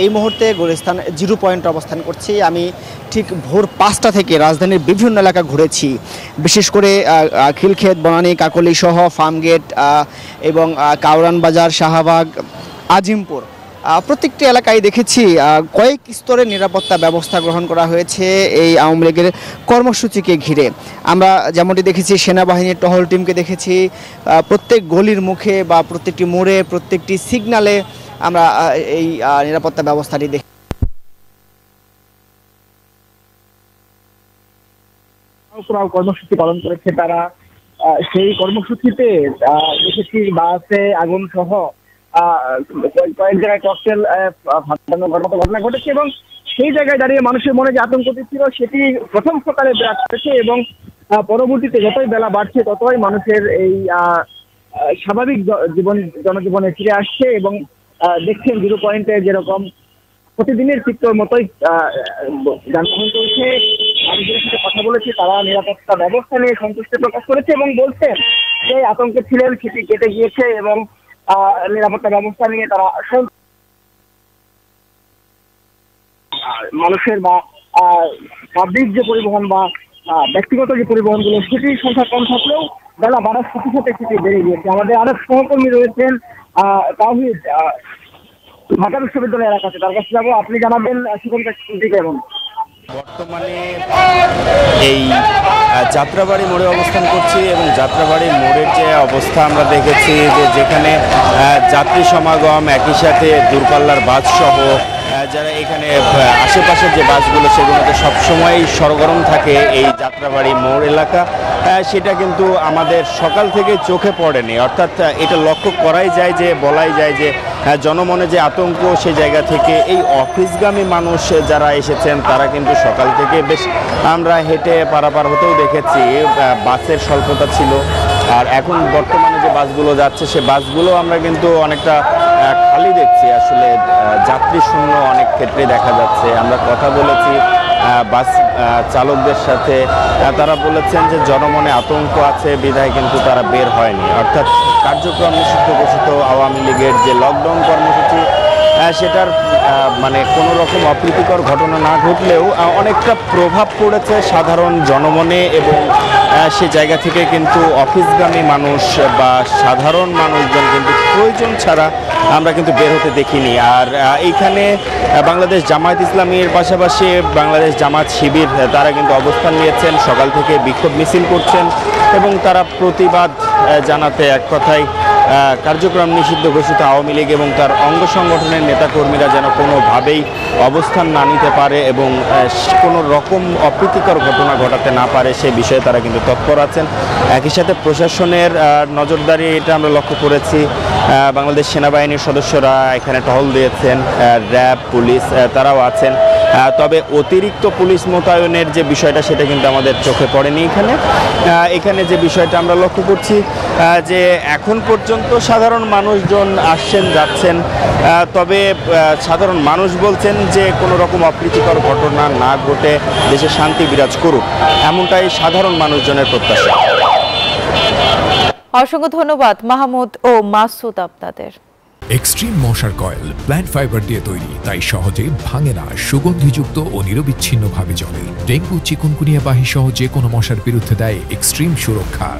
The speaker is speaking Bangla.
এই মুহূর্তে গুলিস্তান জিরো পয়েন্ট অবস্থান করছি। আমি ঠিক ভোর 5টা থেকে রাজধানীর বিভিন্ন এলাকা ঘুরেছি, বিশেষ করে খিলক্ষেত, বনানী, কাকলি সহ ফার্মগেট এবং কাউরান বাজার, শাহবাগ, আজিমপুর প্রত্যেকটি এলাকায় দেখেছি কয়েক স্তরের নিরাপত্তা ব্যবস্থা গ্রহণ করা হয়েছে এই আওয়ামী লীগের কর্মসূচিকে ঘিরে। আমরা যেমনটি দেখেছি সেনাবাহিনীর টহল টিমকে দেখেছি প্রত্যেক গলির মুখে বা প্রত্যেকটি মোড়ে, প্রত্যেকটি সিগনালে আমরা এই নিরাপত্তা ব্যবস্থাটি দেখি। কর্মসূচি পালন করেছে তারা, সেই কর্মসূচিতে দেখেছি বাসে আগুন সহ কয়েক জায়গায় ককটেল ফাটানোর ঘটনা ঘটেছে এবং সেই জায়গায় দাঁড়িয়ে মানুষের মনে যে আতঙ্ক ছিল সেটি প্রথম সকালে বিরাজ করেছে এবং পরবর্তীতে যতই বেলা বাড়ছে ততই মানুষের এই স্বাভাবিক জনজীবনে ফিরে আসছে এবং দেখছেন জিরো পয়েন্টে যেরকম প্রতিদিনের চিত্র মতোই যানবাহন চলছে। আমি যাদের সাথে কথা বলেছি তারা নিরাপত্তা ব্যবস্থা নিয়ে সন্তুষ্টি প্রকাশ করেছে এবং বলছেন যে আতঙ্কে ছিলেন সেটি কেটে গিয়েছে এবং নিরাপত্তা ব্যবস্থা নিয়ে তারা মানুষের বা পাবলিক যে পরিবহন বা ব্যক্তিগত যে পরিবহনগুলো সেটির সংখ্যা কম থাকলেও বেলা বাড়ার সাথে সাথে সেটি বেড়ে গিয়েছে। আমাদের আরেক সহকর্মী রয়েছেন তাওহিদ, ঢাকা বিশ্ববিদ্যালয় এলাকাতে, তার কাছে যাবো। আপনি জানাবেন সেখানকার স্থিতি কেমন? বর্তমানে এই যাত্রাবাড়ি মোড়ে অবস্থান করছি এবং যাত্রাবাড়ি মোড়ের যে অবস্থা আমরা দেখেছি যে যেখানে যাত্রী সমাগম, একই সাথে দূরপাল্লার বাস সহ যারা এখানে আশেপাশের যে বাসগুলো সেগুলোতে সবসময় সরগরম থাকে এই যাত্রাবাড়ি মোড় এলাকা, সেটা কিন্তু আমাদের সকাল থেকে চোখে পড়েনি। অর্থাৎ এটা লক্ষ্য করাই যায় যে বলাই যায় যে জনমনে যে আতঙ্ক সেই জায়গা থেকে এই অফিসগামী মানুষ যারা এসেছেন তারা কিন্তু সকাল থেকে বেশ আমরা হেঁটে পারাপার হতেও দেখেছি, বাসের স্বল্পতা ছিল। আর এখন বর্তমানে যে বাসগুলো যাচ্ছে সে বাসগুলো আমরা কিন্তু অনেকটা খালি দেখছি, আসলে যাত্রী শূন্য অনেক ক্ষেত্রে দেখা যাচ্ছে। আমরা কথা বলেছি বাস চালকদের সাথে, তারা বলেছেন যে জনমনে আতঙ্ক আছে বিধায় কিন্তু তারা বের হয়নি। অর্থাৎ কার্যক্রম নিষিদ্ধ ঘোষিত আওয়ামী লীগের যে লকডাউন কর্মসূচি সেটার মানে কোনো রকম অপ্রীতিকর ঘটনা না ঘটলেও অনেকটা প্রভাব পড়েছে সাধারণ জনমনে এবং সে জায়গা থেকে কিন্তু অফিসগামী মানুষ বা সাধারণ মানুষজন কিন্তু প্রয়োজন ছাড়া আমরা কিন্তু বের হতে দেখিনি। আর এইখানে বাংলাদেশ জামায়াত ইসলামীর পাশাপাশি বাংলাদেশ জামাত শিবির তারা কিন্তু অবস্থান নিয়েছেন, সকাল থেকে বিক্ষোভ মিছিল করছেন এবং তারা প্রতিবাদ জানাতে এক কথায় কার্যক্রম নিষিদ্ধ ঘোষিত আওয়ামী লীগ এবং তার অঙ্গ সংগঠনের নেতাকর্মীরা যেন কোনোভাবেই অবস্থান না নিতে পারে এবং কোনো রকম অপ্রীতিকর ঘটনা ঘটাতে না পারে সে বিষয়ে তারা কিন্তু তৎপর আছেন। একই সাথে প্রশাসনের নজরদারি এটা আমরা লক্ষ্য করেছি, বাংলাদেশ সেনাবাহিনীর সদস্যরা এখানে টহল দিয়েছেন, র্যাব, পুলিশ তারাও আছেন। তবে অতিরিক্ত পুলিশ মোতায়েনের যে বিষয়টা সেটা কিন্তু আমাদের চোখে পড়েনি। এখানে যে বিষয়টা আমরা লক্ষ্য করছি যে এখন পর্যন্ত সাধারণ মানুষজন আসছেন যাচ্ছেন, তবে সাধারণ মানুষ বলছেন যে কোনো রকম অপ্রীতিকর ঘটনা না ঘটে দেশে শান্তি বিরাজ করুক, এমনটাই সাধারণ মানুষজনের প্রত্যাশা। অসংখ্য ধন্যবাদ মাহমুদ ও মাসুদ আপনাদের। এক্সট্রিম মশার কয়েল প্ল্যান্ট ফাইবার দিয়ে তৈরি, তাই সহজে ভাঙে না, সুগন্ধিযুক্ত ও নিরবিচ্ছিন্নভাবে জ্বলে। ডেঙ্গু, চিকুনগুনিয়া বাহি সহ যে কোনো মশার বিরুদ্ধে দেয় এক্সট্রিম সুরক্ষা।